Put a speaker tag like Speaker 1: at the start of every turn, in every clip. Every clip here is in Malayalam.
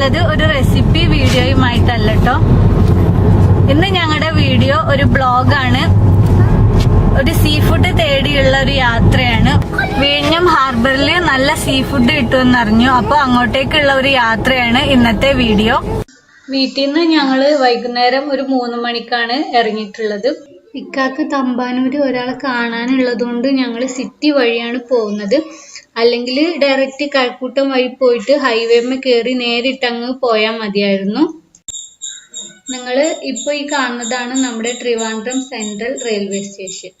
Speaker 1: വന്നിട്ടുള്ളത് ഒരു റെസിപ്പി വീഡിയോയുമായിട്ടല്ല കേട്ടോ. ഇന്ന് ഞങ്ങളുടെ വീഡിയോ ഒരു ബ്ലോഗാണ്. ഒരു സീ ഫുഡ് തേടിയുള്ള ഒരു യാത്രയാണ്. വിഴിഞ്ഞം ഹാർബറിൽ നല്ല സീ ഫുഡ് കിട്ടുമെന്ന് അറിഞ്ഞു. അപ്പൊ അങ്ങോട്ടേക്കുള്ള ഒരു യാത്രയാണ് ഇന്നത്തെ വീഡിയോ. വീട്ടിൽ നിന്ന് ഞങ്ങള് വൈകുന്നേരം ഒരു 3 മണിക്കാണ് ഇറങ്ങിയിട്ടുള്ളത്. ഇക്കാക്ക് തമ്പാനൂര് ഒരാളെ കാണാനുള്ളത് കൊണ്ട് ഞങ്ങൾ സിറ്റി വഴിയാണ് പോകുന്നത്. അല്ലെങ്കിൽ ഡയറക്റ്റ് കഴക്കൂട്ടം വഴി പോയിട്ട് ഹൈവേമ്മ കയറി നേരിട്ടങ്ങ് പോയാൽ മതിയായിരുന്നു. നിങ്ങൾ ഇപ്പോൾ ഈ കാണുന്നതാണ് നമ്മുടെ ട്രിവാൻഡ്രം സെൻട്രൽ റെയിൽവേ സ്റ്റേഷൻ.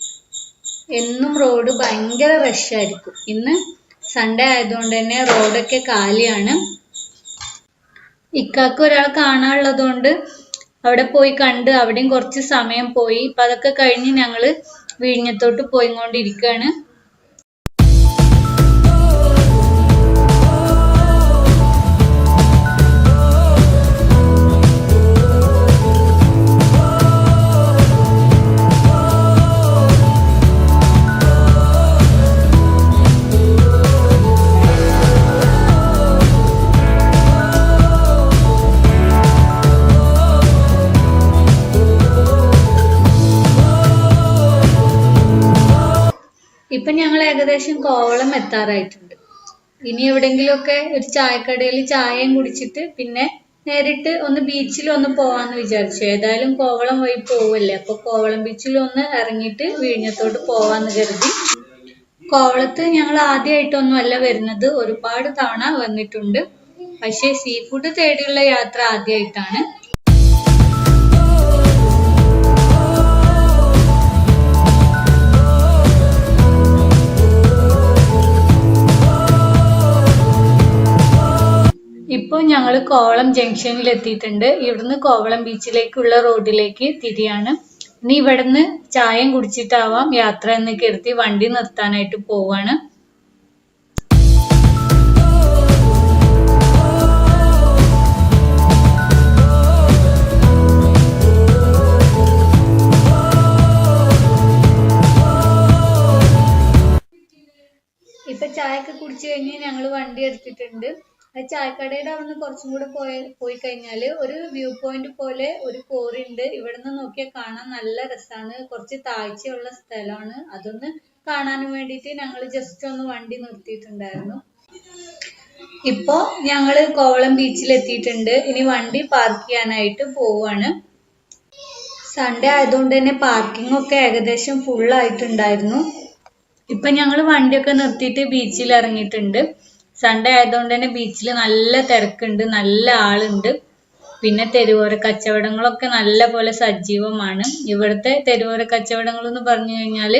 Speaker 1: എന്നും റോഡ് ഭയങ്കര റഷായിരിക്കും. ഇന്ന് സൺഡേ ആയതുകൊണ്ട് തന്നെ റോഡൊക്കെ കാലിയാണ്. ഇക്കാക്ക് ഒരാളെ കാണാനുള്ളത് കൊണ്ട് അവിടെ പോയി കണ്ട് അവിടെയും കുറച്ച് സമയം പോയി. ഇപ്പം അതൊക്കെ കഴിഞ്ഞ് ഞങ്ങൾ വിഴിഞ്ഞത്തോട്ട് പോയിക്കൊണ്ടിരിക്കുകയാണ്. ഇപ്പൊ ഞങ്ങൾ ഏകദേശം കോവളം എത്താറായിട്ടുണ്ട്. ഇനി എവിടെങ്കിലുമൊക്കെ ഒരു ചായക്കടയിൽ ചായയും കുടിച്ചിട്ട് പിന്നെ നേരിട്ട് ഒന്ന് ബീച്ചിൽ ഒന്ന് പോവാന്ന് വിചാരിച്ചു. ഏതായാലും കോവളം വഴി പോവല്ലേ, അപ്പൊ കോവളം ബീച്ചിൽ ഒന്ന് ഇറങ്ങിയിട്ട് വിഴിഞ്ഞത്തോട്ട് പോവാന്ന് കരുതി. കോവളത്ത് ഞങ്ങൾ ആദ്യമായിട്ടൊന്നും അല്ല വരുന്നത്, ഒരുപാട് തവണ വന്നിട്ടുണ്ട്. പക്ഷേ സീ ഫുഡ് തേടിയുള്ള യാത്ര ആദ്യമായിട്ടാണ്. ഇപ്പോൾ ഞങ്ങൾ കോവളം ജംഗ്ഷനിൽ എത്തിയിട്ടുണ്ട്. ഇവിടുന്ന് കോവളം ബീച്ചിലേക്കുള്ള റോഡിലേക്ക് തിരിയാണ്. ഇനി ഇവിടുന്ന് ചായയും കുടിച്ചിട്ടാവാം യാത്ര എന്ന് കരുതി വണ്ടി നിർത്താനായിട്ട് പോവാണ്. ഇപ്പൊ ചായയൊക്കെ കുടിച്ചു കഴിഞ്ഞ് ഞങ്ങൾ വണ്ടി എടുത്തിട്ടുണ്ട്. ചായക്കടയുടെ അവിടുന്ന് കുറച്ചും കൂടെ പോയി കഴിഞ്ഞാൽ ഒരു വ്യൂ പോയിന്റ് പോലെ ഒരു കോറി ഉണ്ട്. ഇവിടെ നിന്ന് നോക്കിയാൽ കാണാൻ നല്ല രസമാണ്. കുറച്ച് താഴ്ചയുള്ള സ്ഥലമാണ്. അതൊന്ന് കാണാൻ വേണ്ടിയിട്ട് ഞങ്ങൾ ജസ്റ്റ് ഒന്ന് വണ്ടി നിർത്തിയിട്ടുണ്ടായിരുന്നു. ഇപ്പോ ഞങ്ങള് കോവളം ബീച്ചിൽ എത്തിയിട്ടുണ്ട്. ഇനി വണ്ടി പാർക്ക് ചെയ്യാനായിട്ട് പോവാണ്. സൺഡേ ആയതുകൊണ്ട് തന്നെ പാർക്കിംഗ് ഒക്കെ ഏകദേശം ഫുൾ ആയിട്ടുണ്ടായിരുന്നു. ഇപ്പൊ ഞങ്ങൾ വണ്ടിയൊക്കെ നിർത്തിയിട്ട് ബീച്ചിൽ ഇറങ്ങിയിട്ടുണ്ട്. സൺഡേ ആയതുകൊണ്ട് തന്നെ ബീച്ചിൽ നല്ല തിരക്കുണ്ട്, നല്ല ആളുണ്ട്. പിന്നെ തെരുവോര കച്ചവടങ്ങളൊക്കെ നല്ല പോലെ സജീവമാണ്. ഇവിടുത്തെ തെരുവോര കച്ചവടങ്ങൾ എന്ന് പറഞ്ഞു കഴിഞ്ഞാൽ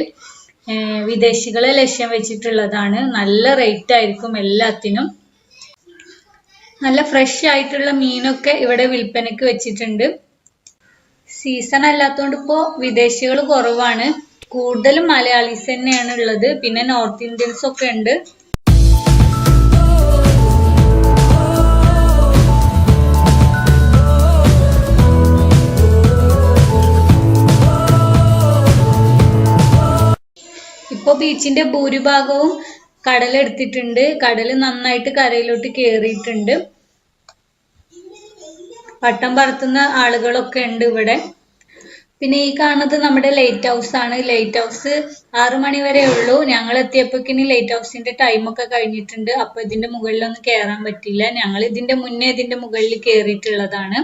Speaker 1: വിദേശികളെ ലക്ഷ്യം വെച്ചിട്ടുള്ളതാണ്. നല്ല റേറ്റ് ആയിരിക്കും എല്ലാത്തിനും. നല്ല ഫ്രഷ് ആയിട്ടുള്ള മീനൊക്കെ ഇവിടെ വിൽപ്പനയ്ക്ക് വെച്ചിട്ടുണ്ട്. സീസൺ അല്ലാത്തതുകൊണ്ട് ഇപ്പോൾ വിദേശികൾ കുറവാണ്. കൂടുതലും മലയാളീസ് തന്നെയാണ് ഉള്ളത്. പിന്നെ നോർത്ത് ഇന്ത്യൻസ് ഒക്കെ ഉണ്ട്. ഇപ്പൊ ബീച്ചിന്റെ ഭൂരിഭാഗവും കടലെടുത്തിട്ടുണ്ട്. കടല് നന്നായിട്ട് കരയിലോട്ട് കേറിയിട്ടുണ്ട്. പട്ടം പറത്തുന്ന ആളുകളൊക്കെ ഉണ്ട് ഇവിടെ. പിന്നെ ഈ കാണുന്നത് നമ്മുടെ ലൈറ്റ് ഹൗസ് ആണ്. ലൈറ്റ് ഹൗസ് 6 മണി വരെ ഉള്ളൂ. ഞങ്ങൾ എത്തിയപ്പോക്കിന് ലൈറ്റ് ഹൗസിന്റെ ടൈമൊക്കെ കഴിഞ്ഞിട്ടുണ്ട്. അപ്പൊ ഇതിന്റെ മുകളിലൊന്നും കയറാൻ പറ്റില്ല. ഞങ്ങൾ ഇതിന്റെ മുന്നേ ഇതിന്റെ മുകളിൽ കയറിയിട്ടുള്ളതാണ്.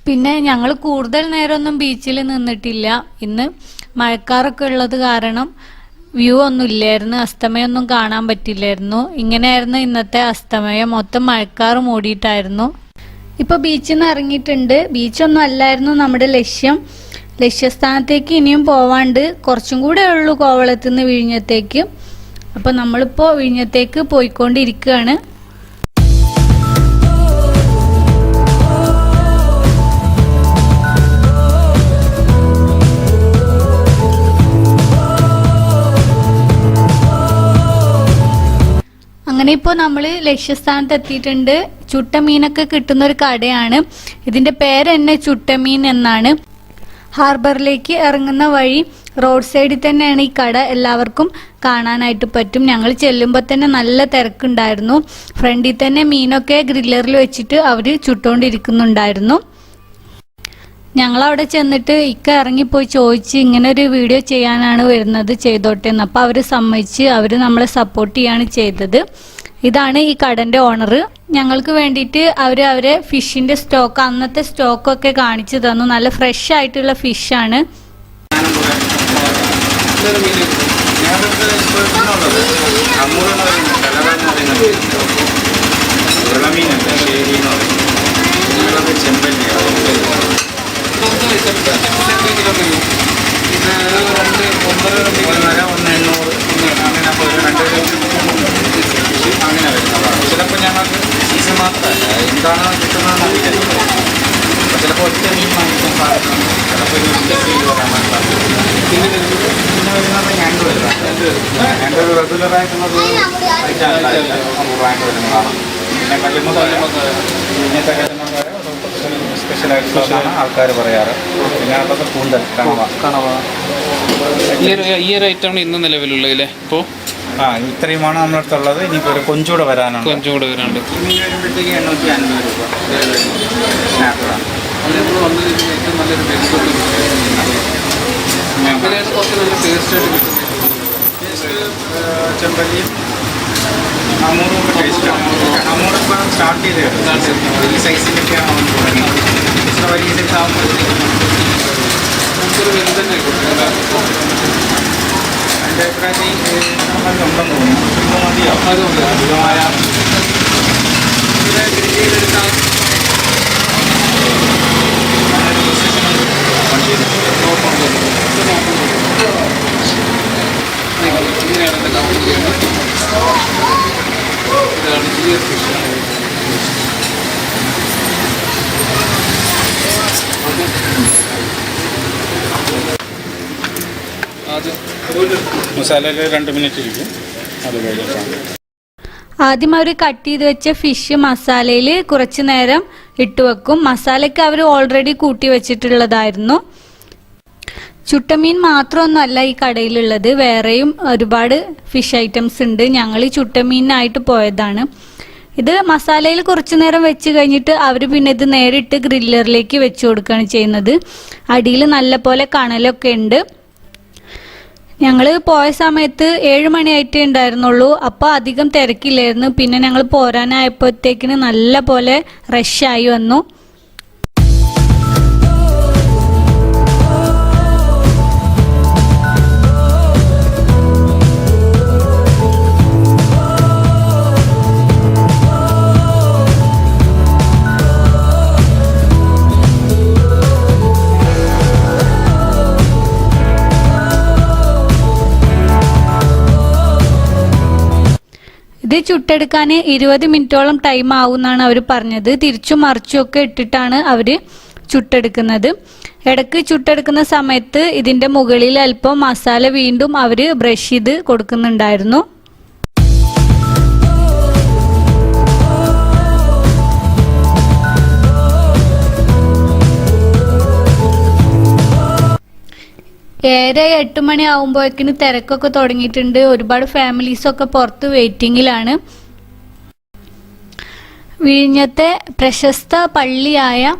Speaker 1: പിന്നെ ഞങ്ങൾ കൂടുതൽ നേരമൊന്നും ബീച്ചിൽ നിന്നിട്ടില്ല. ഇന്ന് മഴക്കാറൊക്കെ ഉള്ളത് കാരണം വ്യൂ ഒന്നും ഇല്ലായിരുന്നു. അസ്തമയമൊന്നും കാണാൻ പറ്റില്ലായിരുന്നു. ഇങ്ങനെയായിരുന്നു ഇന്നത്തെ അസ്തമയം. മൊത്തം മഴക്കാറ് മൂടിയിട്ടായിരുന്നു. ഇപ്പൊ ബീച്ചിൽ നിന്ന് ഇറങ്ങിയിട്ടുണ്ട്. ബീച്ചൊന്നും അല്ലായിരുന്നു നമ്മുടെ ലക്ഷ്യസ്ഥാനത്തേക്ക് ഇനിയും പോവാണ്ട്. കുറച്ചും കൂടെ ഉള്ളൂ കോവളത്ത് നിന്ന് വിഴിഞ്ഞത്തേക്ക്. അപ്പൊ നമ്മളിപ്പോ വിഴിഞ്ഞത്തേക്ക് പോയിക്കൊണ്ടിരിക്കുകയാണ്. അങ്ങനെ ഇപ്പോൾ നമ്മൾ ലക്ഷ്യസ്ഥാനത്ത് എത്തിയിട്ടുണ്ട്. ചുട്ടമീനൊക്കെ കിട്ടുന്ന ഒരു കടയാണ്. ഇതിന്റെ പേര് തന്നെ ചുട്ടമീൻ എന്നാണ്. ഹാർബറിലേക്ക് ഇറങ്ങുന്ന വഴി റോഡ് സൈഡിൽ തന്നെയാണ് ഈ കട. എല്ലാവർക്കും കാണാനായിട്ട് പറ്റും. ഞങ്ങൾ ചെല്ലുമ്പോൾ തന്നെ നല്ല തിരക്കുണ്ടായിരുന്നു. ഫ്രണ്ടിൽ തന്നെ മീനൊക്കെ ഗ്രില്ലറിൽ വെച്ചിട്ട് അവർ ചുട്ടുകൊണ്ടിരിക്കുന്നുണ്ടായിരുന്നു. ഞങ്ങളവിടെ ചെന്നിട്ട് ഇക്ക ഇറങ്ങിപ്പോയി ചോദിച്ച് ഇങ്ങനെ ഒരു വീഡിയോ ചെയ്യാനാണ് വരുന്നത്, ചെയ്തോട്ടെ എന്ന്. അപ്പോൾ അവർ സമ്മതിച്ച് അവർ നമ്മളെ സപ്പോർട്ട് ചെയ്യാണ് ചെയ്തത്. ഇതാണ് ഈ കടൻ്റെ ഓണർ. ഞങ്ങൾക്ക് വേണ്ടിയിട്ട് അവരെ ഫിഷിൻ്റെ സ്റ്റോക്ക്, അന്നത്തെ സ്റ്റോക്കൊക്കെ കാണിച്ചു തന്നു. നല്ല ഫ്രഷ് ആയിട്ടുള്ള ഫിഷാണ്.
Speaker 2: ചിലപ്പോൾ ഞങ്ങൾക്ക് സീസൺ മാത്രമല്ല, എന്താണ് കിട്ടുന്നതെന്ന് അറിയില്ല. ചിലപ്പോൾ ഒറ്റ മീൻ വാങ്ങിക്കാൻ സാധിക്കും, ചിലപ്പോൾ ഫീൽ വരാൻ സാധിക്കും. പിന്നെ വരുന്നത് ഞണ്ട് ഞണ്ട് ഒരു റെഗുലറായിട്ടുള്ളത് കഴിക്കാനുണ്ടായില്ല, അപൂർവമായിട്ട് വരുന്നതാണ്. പിന്നെ ഇങ്ങനത്തെ കഴിയുന്നത് സ്പെഷ്യലായിട്ടുള്ളതാണ് ആൾക്കാർ പറയാറ്. പിന്നെ അതൊക്കെ കൂന്തൽ, കണവ.
Speaker 3: ഈ ഒരു ഐറ്റമാണ് ഇന്ന് നിലവിലുള്ളത് ഇപ്പോൾ.
Speaker 2: ഇത്രയുമാണ് നമ്മുടെ അടുത്തുള്ളത്. ഇനിയിപ്പോൾ ഒരു കൊഞ്ചൂടെ വരാനുണ്ട്.
Speaker 3: ഇനി
Speaker 2: വരുമ്പോഴത്തേക്ക് 850 രൂപ സ്നാപ്പറാണ്.
Speaker 3: ഏറ്റവും നല്ലൊരു കുറച്ച് നല്ല ടേസ്റ്റായിട്ട് കിട്ടും.
Speaker 2: ചെമ്പല്ലിയും അമൂറും ഒക്കെ ടേസ്റ്റാണ്. അമൂറിപ്പോൾ സ്റ്റാർട്ട് ചെയ്തേ വലിയ സൈസിലൊക്കെയാണ് അവൻ തുടങ്ങി. വലിയ സൈസ് ആകുമ്പോഴത്തേക്കും
Speaker 3: നമുക്കൊരു വലുത് തന്നെ
Speaker 2: എൻ്റെ അഭിപ്രായത്തിൽ ഉണ്ടെന്ന് തോന്നുന്നു. മതിയാവും.
Speaker 3: അതുകൊണ്ട്
Speaker 2: അധികമായ
Speaker 3: ചെയ്തെടുക്കാം. ഇങ്ങനെയാണ് എൻ്റെ കമ്പനി ചെയ്യുന്നത്. ഇതാണ് ചെറിയ ഫിഷ്.
Speaker 2: മസാലയിൽ 2 മിനിറ്റ് ഇരിക്കും. അത് കഴിഞ്ഞിട്ടാണ്
Speaker 1: ആദ്യം അവർ കട്ട് ചെയ്ത് വെച്ച ഫിഷ് മസാലയിൽ കുറച്ച് നേരം ഇട്ട് വെക്കും. മസാലയ്ക്ക് അവർ ഓൾറെഡി കൂട്ടി വെച്ചിട്ടുള്ളതായിരുന്നു. ചുട്ടമീൻ മാത്രമൊന്നുമല്ല ഈ കടയിലുള്ളത്, വേറെയും ഒരുപാട് ഫിഷ് ഐറ്റംസ് ഉണ്ട്. ഞങ്ങൾ ഈ ചുട്ടമീനായിട്ട് പോയതാണ്. ഇത് മസാലയിൽ കുറച്ച് നേരം വെച്ച് കഴിഞ്ഞിട്ട് അവർ പിന്നെ ഇത് നേരിട്ട് ഗ്രില്ലറിലേക്ക് വെച്ച് കൊടുക്കുകയാണ് ചെയ്യുന്നത്. അടിയിൽ നല്ല പോലെ കണലൊക്കെ ഉണ്ട്. ഞങ്ങൾ പോയ സമയത്ത് 7 മണിയായിട്ടേ ഉണ്ടായിരുന്നുള്ളൂ. അപ്പോൾ അധികം തിരക്കില്ലായിരുന്നു. പിന്നെ ഞങ്ങൾ പോരാനായപ്പോഴത്തേക്കിന് നല്ല പോലെ റഷായി വന്നു. ഇത് ചുട്ടെടുക്കാൻ 20 മിനിറ്റോളം ടൈം ആവുമെന്നാണ് അവർ പറഞ്ഞത്. തിരിച്ചും മറിച്ചും ഒക്കെ ഇട്ടിട്ടാണ് അവർ ചുട്ടെടുക്കുന്നത്. ഇടയ്ക്ക് ചുട്ടെടുക്കുന്ന സമയത്ത് ഇതിൻ്റെ മുകളിൽ അല്പം മസാല വീണ്ടും അവർ ബ്രഷ് ചെയ്ത് കൊടുക്കുന്നുണ്ടായിരുന്നു. ഏറെ 8 മണി ആവുമ്പോഴേക്കിന് തിരക്കൊക്കെ തുടങ്ങിയിട്ടുണ്ട്. ഒരുപാട് ഫാമിലീസൊക്കെ പുറത്ത് വെയിറ്റിങ്ങിലാണ്. വിഴിഞ്ഞത്തെ പ്രശസ്ത പള്ളിയായ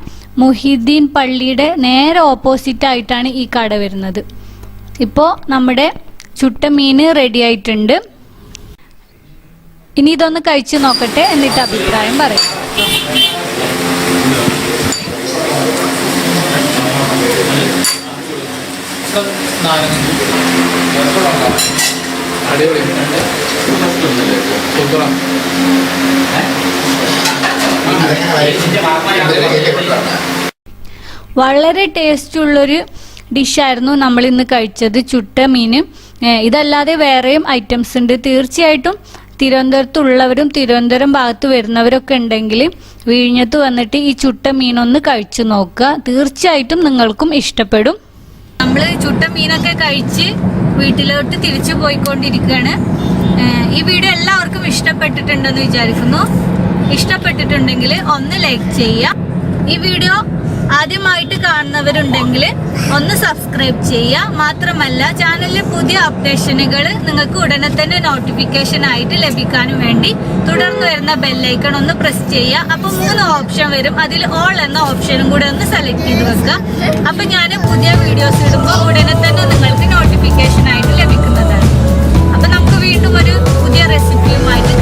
Speaker 1: മുഹിദ്ദീൻ പള്ളിയുടെ നേരെ ഓപ്പോസിറ്റ് ആയിട്ടാണ് ഈ കട വരുന്നത്. ഇപ്പോൾ നമ്മുടെ ചുട്ട മീൻ റെഡി ആയിട്ടുണ്ട്. ഇനി ഇതൊന്ന് കഴിച്ചു നോക്കട്ടെ, എന്നിട്ട് അഭിപ്രായം പറയാം. വളരെ ടേസ്റ്റ് ഉള്ളൊരു ഡിഷായിരുന്നു നമ്മൾ ഇന്ന് കഴിച്ചത്, ചുട്ട മീൻ. ഇതല്ലാതെ വേറെയും ഐറ്റംസ് ഉണ്ട്. തീർച്ചയായിട്ടും തിരുവനന്തപുരത്തുള്ളവരും തിരുവനന്തപുരം ഭാഗത്ത് വരുന്നവരൊക്കെ ഉണ്ടെങ്കിൽ വിഴിഞ്ഞത്ത് വന്നിട്ട് ഈ ചുട്ട മീനൊന്ന് കഴിച്ചു നോക്കുക. തീർച്ചയായിട്ടും നിങ്ങൾക്കും ഇഷ്ടപ്പെടും. നമ്മൾ ചുട്ട മീനൊക്കെ കഴിച്ച് വീട്ടിലോട്ട് തിരിച്ചു പോയിക്കൊണ്ടിരിക്കുകയാണ്. ഈ വീഡിയോ എല്ലാവർക്കും ഇഷ്ടപ്പെട്ടിട്ടുണ്ടെന്ന് വിചാരിക്കുന്നു. ഇഷ്ടപ്പെട്ടിട്ടുണ്ടെങ്കിൽ ഒന്ന് ലൈക്ക് ചെയ്യുക. ഈ വീഡിയോ ആദ്യമായിട്ട് കാണുന്നവരുണ്ടെങ്കിൽ ഒന്ന് സബ്സ്ക്രൈബ് ചെയ്യുക. മാത്രമല്ല ചാനലിലെ പുതിയ അപ്ഡേഷനുകൾ നിങ്ങൾക്ക് ഉടനെ തന്നെ നോട്ടിഫിക്കേഷൻ ആയിട്ട് ലഭിക്കാനും വേണ്ടി തുടർന്ന് വരുന്ന ബെല്ലൈക്കൺ ഒന്ന് പ്രസ് ചെയ്യുക. അപ്പോൾ 3 ഓപ്ഷൻ വരും, അതിൽ ഓൾ എന്ന ഓപ്ഷനും കൂടെ ഒന്ന് സെലക്ട് ചെയ്ത് വെക്കുക. അപ്പോൾ ഞാൻ പുതിയ വീഡിയോസ് ഇടുമ്പോൾ ഉടനെ തന്നെ നിങ്ങൾക്ക് നോട്ടിഫിക്കേഷൻ ആയിട്ട് ലഭിക്കുന്നതാണ്. അപ്പോൾ നമുക്ക് വീണ്ടും ഒരു പുതിയ റെസിപ്പിയുമായിട്ട്